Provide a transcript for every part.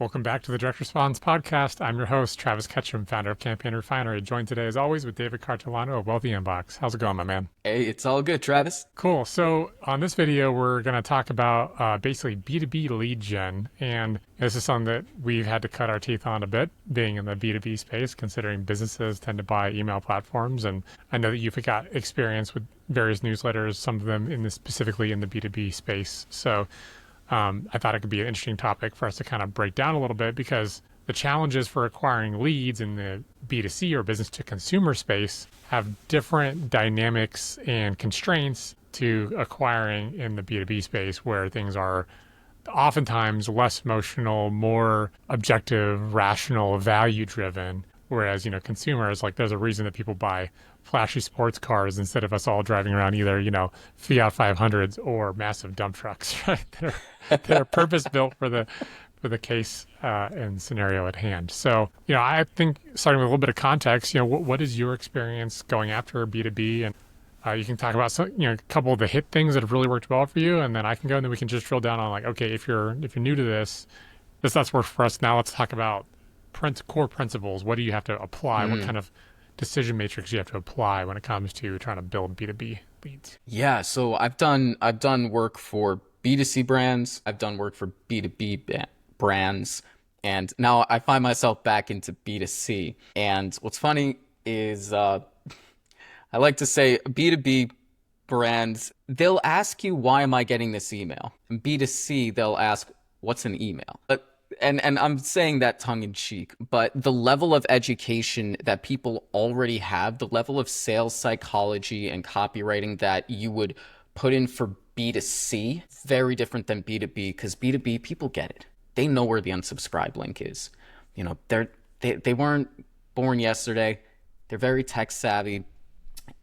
Welcome back to the Direct Response Podcast. I'm your host, Travis Ketchum, founder of Campaign Refinery, joined today as always with David Cartolano of Wealthy Inbox. How's it going, my man? Hey, it's all good, Travis. Cool. So on this video, we're going to talk about basically B2B lead gen. And this is something that we've had to cut our teeth on a bit, being in the B2B space, considering businesses tend to buy email platforms. And I know that you've got experience with various newsletters, some of them specifically in the B2B space. So I thought it could be an interesting topic for us to kind of break down a little bit, because the challenges for acquiring leads in the B2C or business to consumer space have different dynamics and constraints to acquiring in the B2B space, where things are oftentimes less emotional, more objective, rational, value driven. Whereas, consumers, like, there's a reason that people buy flashy sports cars instead of us all driving around either, Fiat 500s or massive dump trucks, right? That are purpose built for the case and scenario at hand. So, I think starting with a little bit of context, what is your experience going after B2B? And you can talk about a couple of the hit things that have really worked well for you, and then I can go, and then we can just drill down on, like, okay, if you're new to that's worked for us. Now let's talk about core principles. What do you have to apply? What kind of decision matrix you have to apply when it comes to trying to build B2B leads? Yeah, so I've done work for B2C brands. I've done work for B2B brands, and now I find myself back into B2C. And what's funny is I like to say B2B brands, they'll ask you, why am I getting this email? And B2C, they'll ask, what's an email? And I'm saying that tongue in cheek, but the level of education that people already have, the level of sales psychology and copywriting that you would put in for B2C, very different than B2B, because B2B, people get it. They know where the unsubscribe link is. They weren't born yesterday. They're very tech savvy,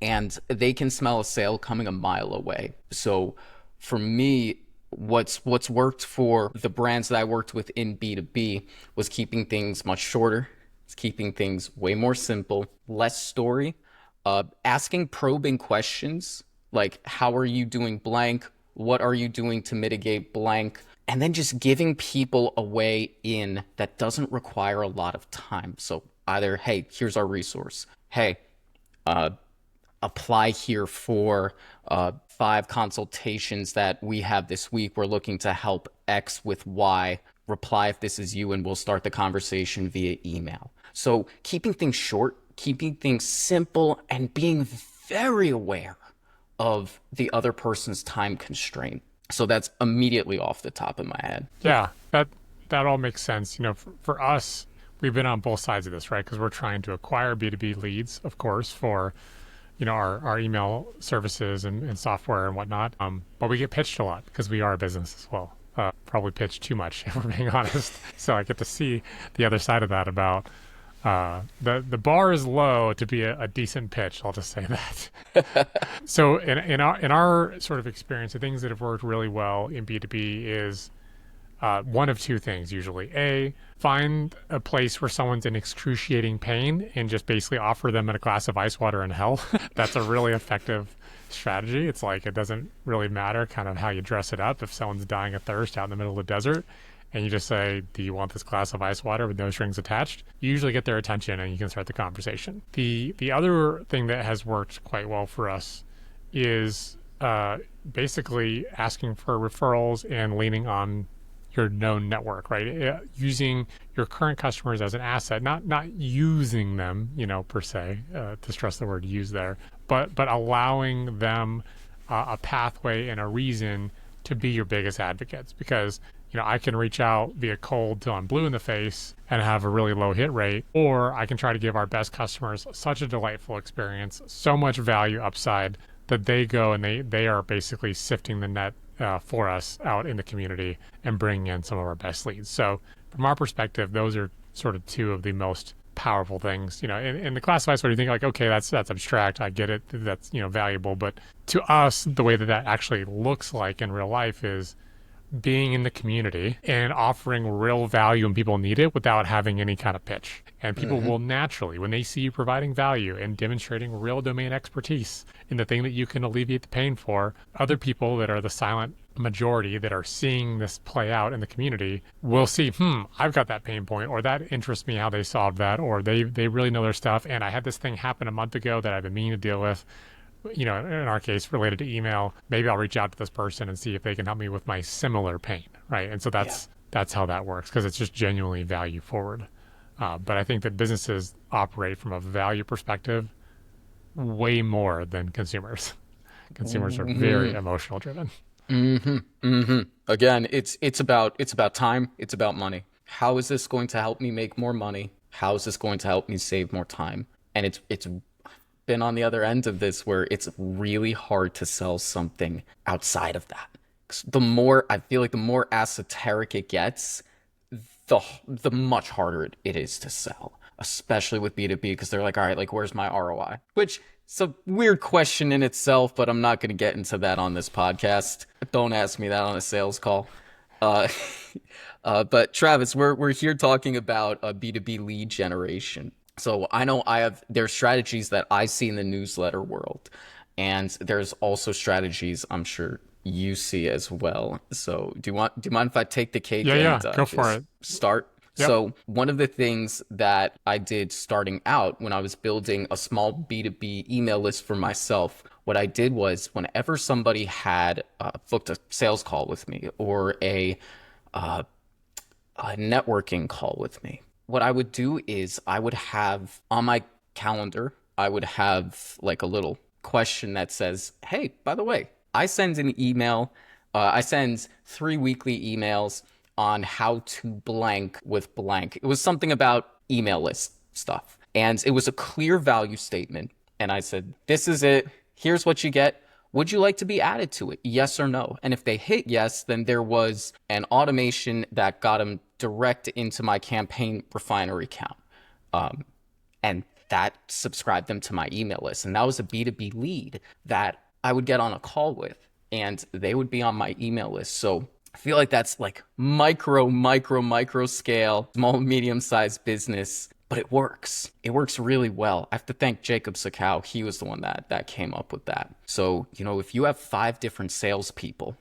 and they can smell a sale coming a mile away. So for me, what's worked for the brands that I worked with in B2B was keeping things much shorter. It's keeping things way more simple, less story, asking probing questions like, how are you doing blank? What are you doing to mitigate blank? And then just giving people a way in that doesn't require a lot of time. So either, hey, here's our resource. Hey, apply here for 5 consultations that we have this week. We're looking to help X with Y. Reply if this is you, and we'll start the conversation via email. So keeping things short, keeping things simple, and being very aware of the other person's time constraint. So that's immediately off the top of my head. Yeah, that all makes sense. For us, we've been on both sides of this, right? Because we're trying to acquire B2B leads, of course, for our email services and software and whatnot. But we get pitched a lot because we are a business as well. Probably pitched too much, if we're being honest. So I get to see the other side of that about the bar is low to be a decent pitch. I'll just say that. So in our sort of experience, the things that have worked really well in B2B is one of two things usually. A, find a place where someone's in excruciating pain and just basically offer them a glass of ice water in hell. That's a really effective strategy. It's like, it doesn't really matter kind of how you dress it up. If someone's dying of thirst out in the middle of the desert and you just say, do you want this glass of ice water with no strings attached? You usually get their attention and you can start the conversation. The other thing that has worked quite well for us is basically asking for referrals and leaning on your known network, right? Using your current customers as an asset, not using them, per se, to stress the word use there, but allowing them a pathway and a reason to be your biggest advocates. Because, I can reach out via cold till I'm blue in the face and have a really low hit rate, or I can try to give our best customers such a delightful experience, so much value upside, that they go and they are basically sifting the net for us out in the community and bringing in some of our best leads. So from our perspective, those are sort of two of the most powerful things. In the classifieds, where you think like, okay, that's abstract, I get it, that's valuable, but to us, the way that actually looks like in real life is being in the community and offering real value when people need it without having any kind of pitch. And people will naturally, when they see you providing value and demonstrating real domain expertise in the thing that you can alleviate the pain for, other people that are the silent majority that are seeing this play out in the community will see, I've got that pain point, or that interests me how they solved that, or they really know their stuff. And I had this thing happen a month ago that I've been meaning to deal with, in our case, related to email. Maybe I'll reach out to this person and see if they can help me with my similar pain, right? And so Yeah. that's how that works, because it's just genuinely value forward. But I think that businesses operate from a value perspective way more than consumers. Consumers are very emotional driven. Again, it's about time, it's about money. How is this going to help me make more money? How is this going to help me save more time? And it's been on the other end of this where it's really hard to sell something outside of that. 'Cause the more I feel like the more esoteric it gets, the much harder it is to sell, especially with B2B, because they're like, all right, like where's my ROI? Which it's a weird question in itself, but I'm not going to get into that on this podcast. Don't ask me that on a sales call. Uh, but Travis, we're here talking about B2B lead generation. So I know there's strategies that I see in the newsletter world, and there's also strategies I'm sure you see as well. So do you mind if I take the cake Yeah, and yeah, go for just it. start? Yep. So one of the things that I did starting out when I was building a small B2B email list for myself, what I did was whenever somebody had booked a sales call with me or a networking call with me, what I would do is I would have on my calendar, I would have like a little question that says, hey, by the way, I send an email, I send 3 weekly emails on how to blank with blank. It was something about email list stuff. And it was a clear value statement. And I said, this is it. Here's what you get. Would you like to be added to it? Yes or no? And if they hit yes, then there was an automation that got them direct into my campaign refinery account. And that subscribed them to my email list. And that was a B2B lead that I would get on a call with, and they would be on my email list. So I feel like that's like micro scale, small, medium sized business, but it works. It works really well. I have to thank Jacob Sakow. He was the one that came up with that. So, if you have 5 different salespeople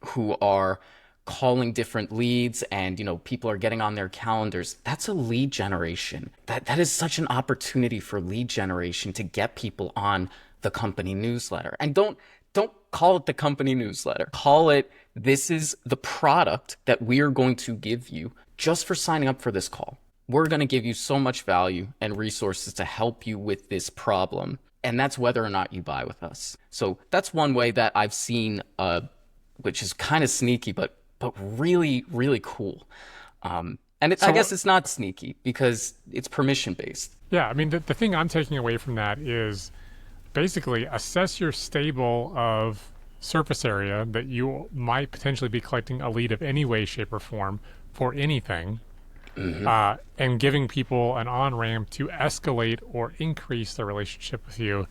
who are calling different leads and people are getting on their calendars, that's a lead generation. That is such an opportunity for lead generation to get people on the company newsletter. And don't call it the company newsletter. Call it, this is the product that we are going to give you just for signing up for this call. We're going to give you so much value and resources to help you with this problem. And that's whether or not you buy with us. So that's one way that I've seen, which is kind of sneaky, but really, really cool. I guess it's not sneaky because it's permission based. Yeah, I mean, the thing I'm taking away from that is basically assess your stable of surface area that you might potentially be collecting a lead of any way, shape, or form for anything, and giving people an on-ramp to escalate or increase their relationship with you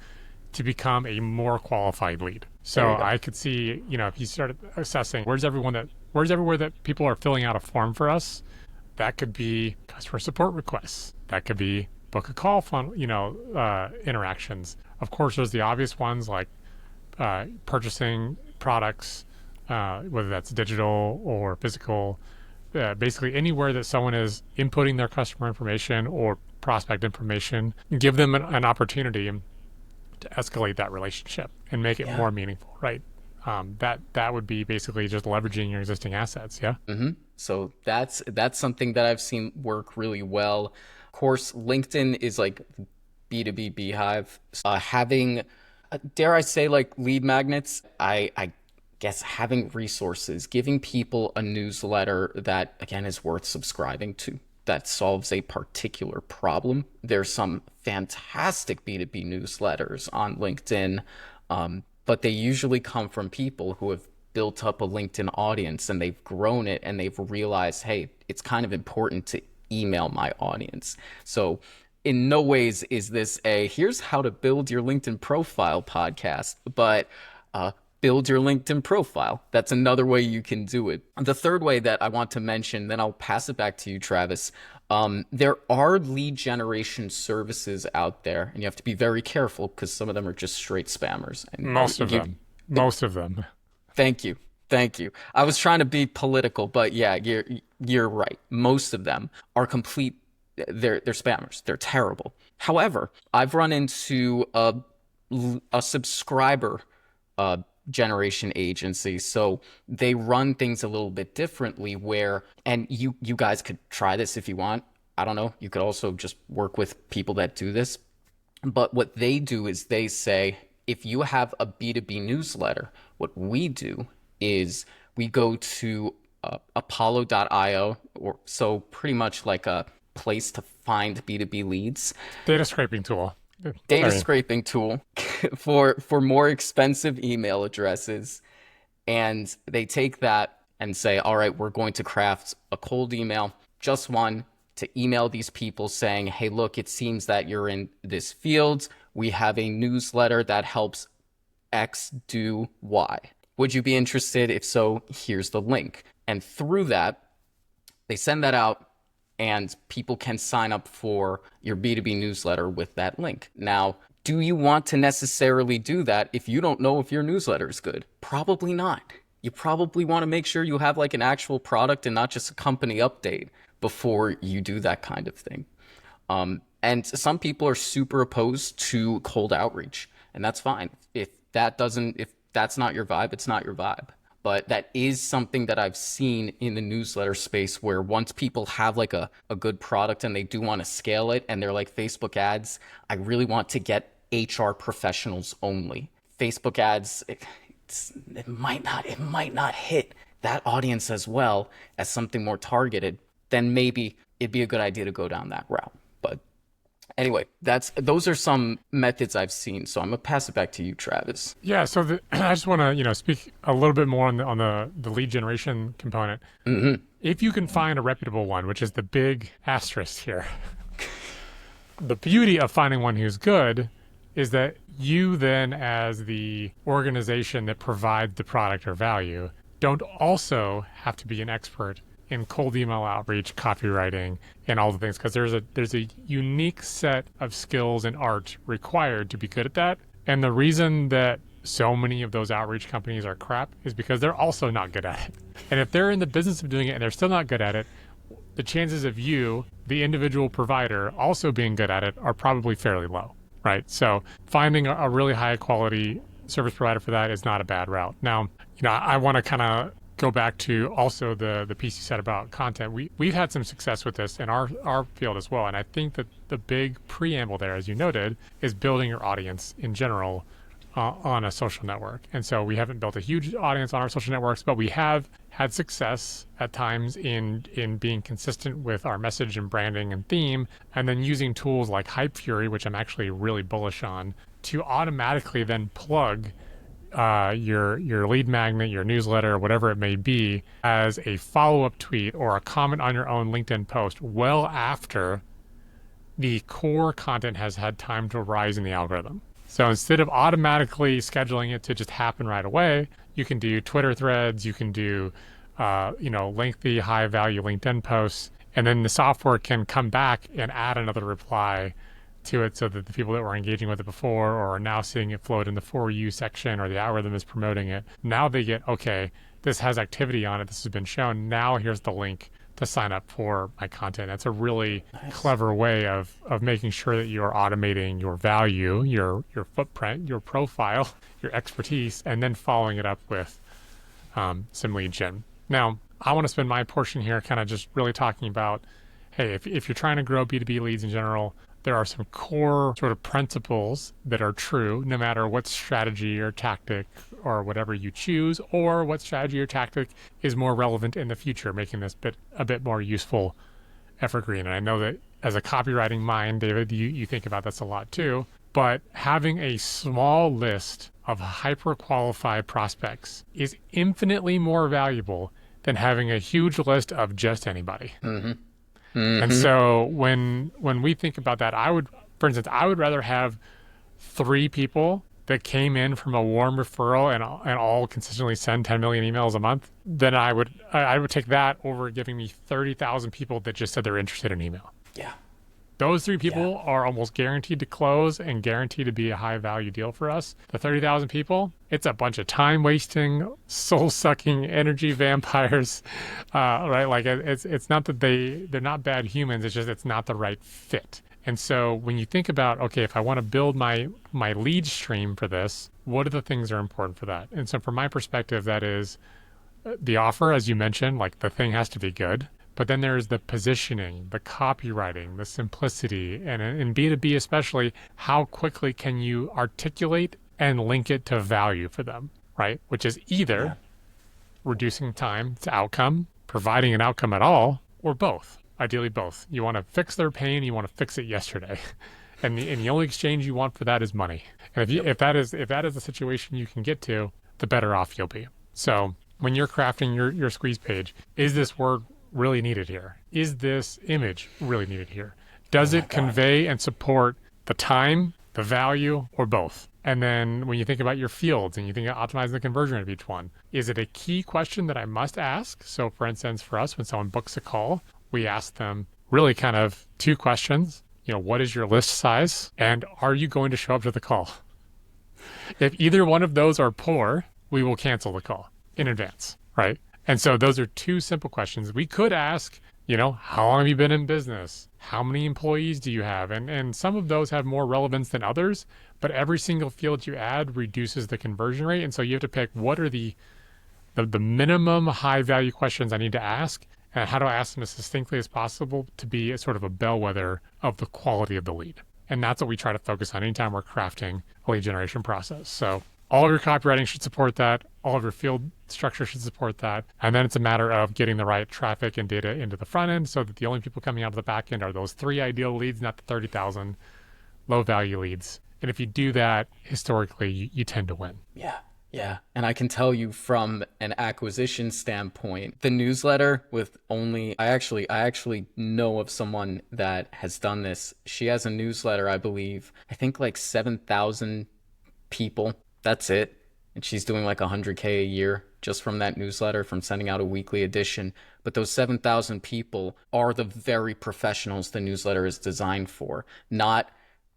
to become a more qualified lead. So I could see, if you started assessing where's everywhere that people are filling out a form for us, that could be customer support requests. That could be book a call fun, interactions. Of course, there's the obvious ones like purchasing products, whether that's digital or physical. Basically, anywhere that someone is inputting their customer information or prospect information, give them an opportunity to escalate that relationship and make it more meaningful, right? That would be basically just leveraging your existing assets, yeah? So that's something that I've seen work really well. Of course, LinkedIn is like B2B beehive. Having, dare I say, like lead magnets, I guess having resources, giving people a newsletter that, again, is worth subscribing to, that solves a particular problem. There's some fantastic B2B newsletters on LinkedIn, but they usually come from people who have built up a LinkedIn audience and they've grown it and they've realized, hey, it's kind of important to email my audience. So in no ways is this a here's how to build your LinkedIn profile podcast, but build your LinkedIn profile. That's another way you can do it. The third way that I want to mention, then I'll pass it back to you, Travis. There are lead generation services out there, and you have to be very careful because some of them are just straight spammers. And Most of them. Thank you. Thank you. I was trying to be political, but yeah, you're right. Most of them are complete. They're spammers. They're terrible. However, I've run into a subscriber uh, generation agency, so they run things a little bit differently. Where and you guys could try this if you want. I don't know. You could also just work with people that do this. But what they do is they say, if you have a B2B newsletter, what we do is we go to apollo.io, or so pretty much like a place to find B2B leads, Data scraping tool. data Sorry. scraping tool for more expensive email addresses. And they take that and say, all right, we're going to craft a cold email, just one, to email these people saying, hey, look, it seems that you're in this field. We have a newsletter that helps X do Y. Would you be interested? If so, here's the link. And through that, they send that out and people can sign up for your B2B newsletter with that link. Now, do you want to necessarily do that if you don't know if your newsletter is good? Probably not. You probably want to make sure you have like an actual product and not just a company update before you do that kind of thing. And some people are super opposed to cold outreach, and that's fine. If that's not your vibe, it's not your vibe. But that is something that I've seen in the newsletter space where once people have like a good product and they do want to scale it and they're like Facebook ads, I really want to get HR professionals only. Facebook ads, it might not hit that audience as well as something more targeted. Then maybe it'd be a good idea to go down that route. But anyway, those are some methods I've seen. So I'm gonna pass it back to you, Travis. Yeah, so I just want to, speak a little bit more on the lead generation component. If you can find a reputable one, which is the big asterisk here, the beauty of finding one who's good is that you then, as the organization that provides the product or value, don't also have to be an expert in cold email outreach, copywriting, and all the things, because there's a unique set of skills and art required to be good at that. And the reason that so many of those outreach companies are crap is because they're also not good at it. And if they're in the business of doing it and they're still not good at it, the chances of you, the individual provider, also being good at it are probably fairly low, right? So finding a really high quality service provider for that is not a bad route. Now, I want to kind of go back to also the piece you said about content. We've had some success with this in our field as well. And I think that the big preamble there, as you noted, is building your audience in general on a social network. And so we haven't built a huge audience on our social networks, but we have had success at times in being consistent with our message and branding and theme, and then using tools like Hype Fury, which I'm actually really bullish on, to automatically then plug your lead magnet, your newsletter, whatever it may be, as a follow-up tweet or a comment on your own LinkedIn post well after the core content has had time to rise in the algorithm. So instead of automatically scheduling it to just happen right away, you can do Twitter threads, you can do lengthy, high-value LinkedIn posts, and then the software can come back and add another reply to it so that the people that were engaging with it before or are now seeing it float in the For You section or the algorithm is promoting it, now they get, okay, this has activity on it, this has been shown, now here's the link to sign up for my content. That's a really clever way of making sure that you're automating your value, your footprint, your profile, your expertise, and then following it up with some lead gen. Now, I want to spend my portion here kind of just really talking about, hey, if you're trying to grow B2B leads in general, there are some core sort of principles that are true no matter what strategy or tactic or whatever you choose, or what strategy or tactic is more relevant in the future, making this a bit more useful evergreen. And I know that as a copywriting mind, David, you think about this a lot too, but having a small list of hyper qualified prospects is infinitely more valuable than having a huge list of just anybody. And so when we think about that, for instance, I would rather have 3 people that came in from a warm referral and all consistently send 10 million emails a month than I would take that over giving me 30,000 people that just said they're interested in email. Yeah. Those three Yeah. people are almost guaranteed to close and guaranteed to be a high value deal for us. The 30,000 people, it's a bunch of time wasting, soul sucking energy vampires, right? Like it's not that they're not bad humans. It's just it's not the right fit. And so when you think about, okay, if I want to build my lead stream for this, what are the things that are important for that? And so from my perspective, that is the offer, as you mentioned, like the thing has to be good. But then there's the positioning, the copywriting, the simplicity, and in B2B especially, how quickly can you articulate and link it to value for them, right? Which is either Yeah. reducing time to outcome, providing an outcome at all, or both. Ideally, both. You want to fix their pain, you want to fix it yesterday. And the only exchange you want for that is money. And Yep. if that is the situation you can get to, the better off you'll be. So when you're crafting your squeeze page, is this word really needed here? Is this image really needed here? Oh Does my it God. convey and support the time, the value, or both? And then when you think about your fields and you think of optimizing the conversion rate of each one, is it a key question that I must ask? So for instance, for us, when someone books a call, we ask them really kind of two questions. What is your list size? And are you going to show up to the call? If either one of those are poor, we will cancel the call in advance, right? And so those are two simple questions. We could ask, how long have you been in business? How many employees do you have? And some of those have more relevance than others, but every single field you add reduces the conversion rate. And so you have to pick what are the minimum high value questions I need to ask, and how do I ask them as succinctly as possible to be a sort of a bellwether of the quality of the lead. And that's what we try to focus on anytime we're crafting a lead generation process. So all of your copywriting should support that. All of your field structure should support that. And then it's a matter of getting the right traffic and data into the front end so that the only people coming out of the back end are those three ideal leads, not the 30,000 low value leads. And if you do that, historically, you tend to win. Yeah. Yeah. And I can tell you from an acquisition standpoint, the newsletter with only I actually know of someone that has done this. She has a newsletter, I believe, I think like 7,000 people. That's it. And she's doing like 100K a year just from that newsletter, from sending out a weekly edition. But those 7,000 people are the very professionals the newsletter is designed for, not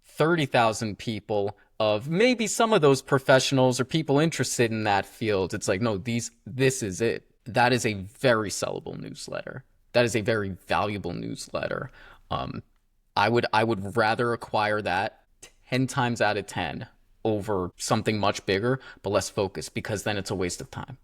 30,000 people of maybe some of those professionals or people interested in that field. It's like, no, this is it. That is a very sellable newsletter. That is a very valuable newsletter. Um, I would rather acquire that 10 times out of 10 over something much bigger but less focused, because then it's a waste of time.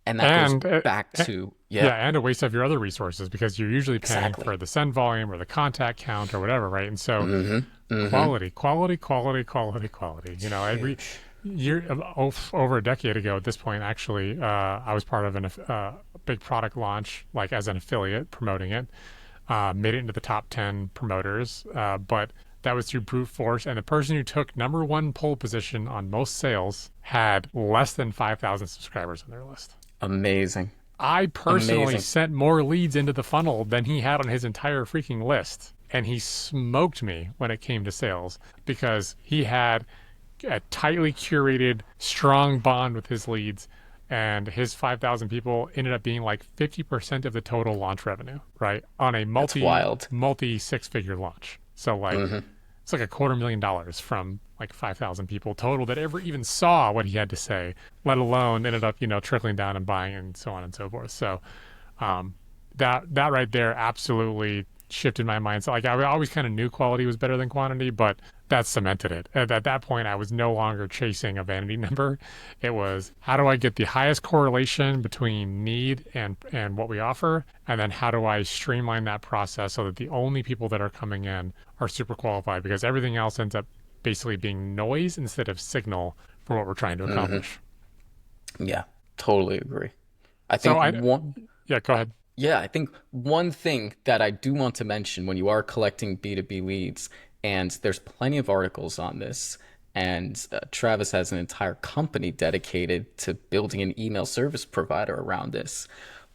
And that goes And back to, yeah, yeah, and a waste of your other resources because you're usually paying exactly. for the send volume or the contact count or whatever, right? And so Mm-hmm. Mm-hmm. quality, quality, quality, quality, quality. It's Every huge. year, over a decade ago at this point, actually, I was part of a big product launch, like as an affiliate promoting it, made it into the top 10 promoters, but that was through brute force. And the person who took number one pole position on most sales had less than 5,000 subscribers on their list. Amazing. I personally Amazing. sent more leads into the funnel than he had on his entire freaking list. And he smoked me when it came to sales because he had a tightly curated, strong bond with his leads. And his 5,000 people ended up being like 50% of the total launch revenue, right? On a That's wild. multi six-figure launch. So like Mm-hmm. it's like $250,000 from like 5,000 people total that ever even saw what he had to say, let alone ended up, trickling down and buying and so on and so forth. So um, that right there absolutely shifted my mind. So like I always kind of knew quality was better than quantity, but that cemented it. At that point, I was no longer chasing a vanity number. It was how do I get the highest correlation between need and what we offer, and then how do I streamline that process so that the only people that are coming in are super qualified because everything else ends up basically being noise instead of signal for what we're trying to Mm-hmm. accomplish. Yeah, totally agree. I So think one, yeah, go ahead. yeah, I think one thing that I do want to mention when you are collecting B2B leads, and there's plenty of articles on this, and Travis has an entire company dedicated to building an email service provider around this.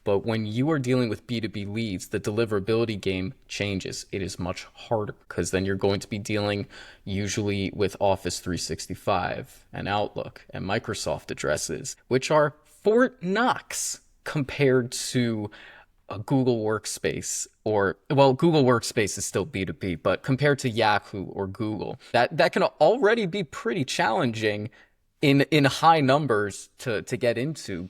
But when you are dealing with B2B leads, the deliverability game changes. It is much harder because then you're going to be dealing usually with Office 365 and Outlook and Microsoft addresses, which are Fort Knox compared to a Google Workspace, or well, Google Workspace is still B2B, but compared to Yahoo or Google, that can already be pretty challenging in high numbers to get into.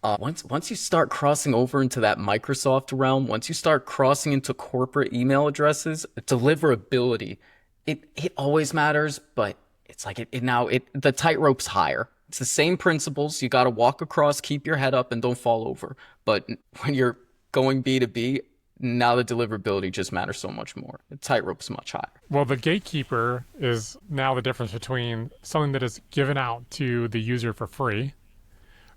Once you start crossing over into that Microsoft realm, once you start crossing into corporate email addresses, deliverability, it always matters, but it's like the tightrope's higher. It's the same principles. You got to walk across, keep your head up, and don't fall over. But when you're going B2B, now the deliverability just matters so much more. The tightrope's much higher. Well, the gatekeeper is now the difference between something that is given out to the user for free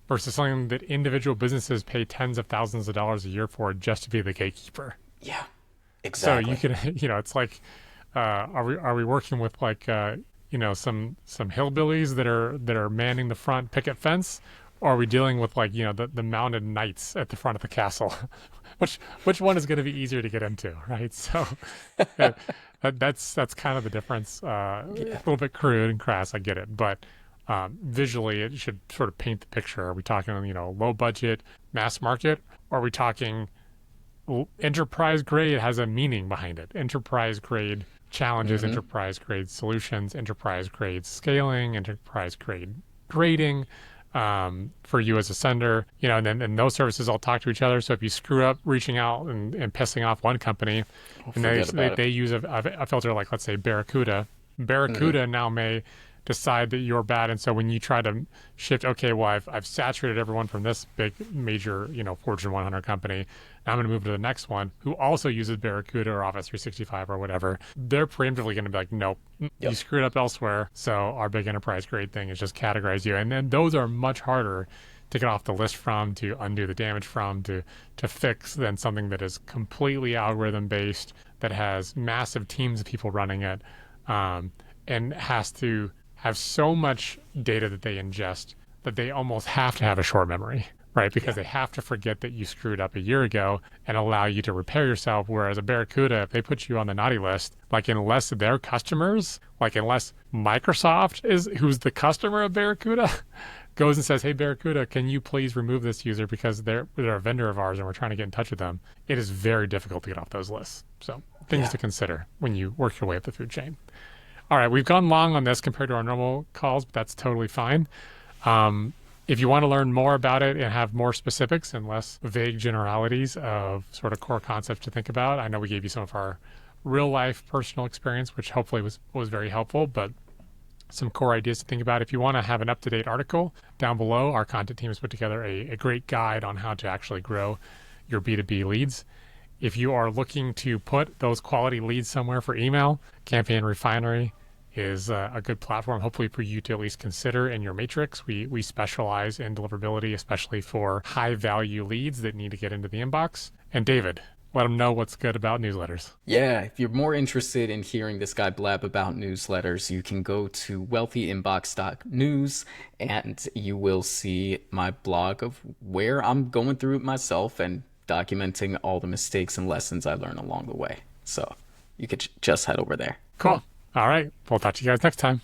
versus something that individual businesses pay tens of thousands of dollars a year for just to be the gatekeeper. Yeah, So you exactly. can, it's like, are we working with like, some hillbillies that are manning the front picket fence, or are we dealing with like, the mounted knights at the front of the castle? which one is going to be easier to get into, right? So uh, that's kind of the difference. A Yeah. little bit crude and crass, I get it, but visually it should sort of paint the picture. Are we talking, low budget, mass market, or are we talking enterprise grade? Has a meaning behind it. Enterprise grade challenges, Hmm. enterprise grade solutions, enterprise grade scaling, enterprise grade grading, for you as a sender, and those services all talk to each other. So if you screw up reaching out and pissing off one company, Oh, and they forget they, about it. they use a filter like, let's say, Barracuda, Hmm. Barracuda now may decide that you're bad, and so when you try to shift, okay, well, I've saturated everyone from this big major, Fortune 100 company. Now I'm going to move to the next one who also uses Barracuda or Office 365 or whatever. They're preemptively going to be like, nope, you Yep. screwed up elsewhere. So our big enterprise grade thing is just categorize you. And then those are much harder to get off the list from, to undo the damage from, to fix than something that is completely algorithm based, that has massive teams of people running it, and has to have so much data that they ingest that they almost have to have a short memory, right? Because Yeah. they have to forget that you screwed up a year ago and allow you to repair yourself. Whereas a Barracuda, if they put you on the naughty list, like unless their customers, like unless Microsoft is who's the customer of Barracuda, goes and says, "Hey Barracuda, can you please remove this user because they're a vendor of ours and we're trying to get in touch with them," it is very difficult to get off those lists. So things Yeah. to consider when you work your way up the food chain. All right, we've gone long on this compared to our normal calls, but that's totally fine. Um, if you want to learn more about it and have more specifics and less vague generalities of sort of core concepts to think about, I know we gave you some of our real life personal experience, which hopefully was very helpful, but some core ideas to think about. If you want to have an up to date article down below, our content team has put together a great guide on how to actually grow your B2B leads. If you are looking to put those quality leads somewhere for email, Campaign Refinery is a good platform, hopefully, for you to at least consider in your matrix. We specialize in deliverability, especially for high value leads that need to get into the inbox. And David, let them know what's good about newsletters. Yeah, if you're more interested in hearing this guy blab about newsletters, you can go to wealthyinbox.news and you will see my blog of where I'm going through it myself and documenting all the mistakes and lessons I learned along the way. So you could just head over there. Cool. Cool. All right. We'll talk to you guys next time.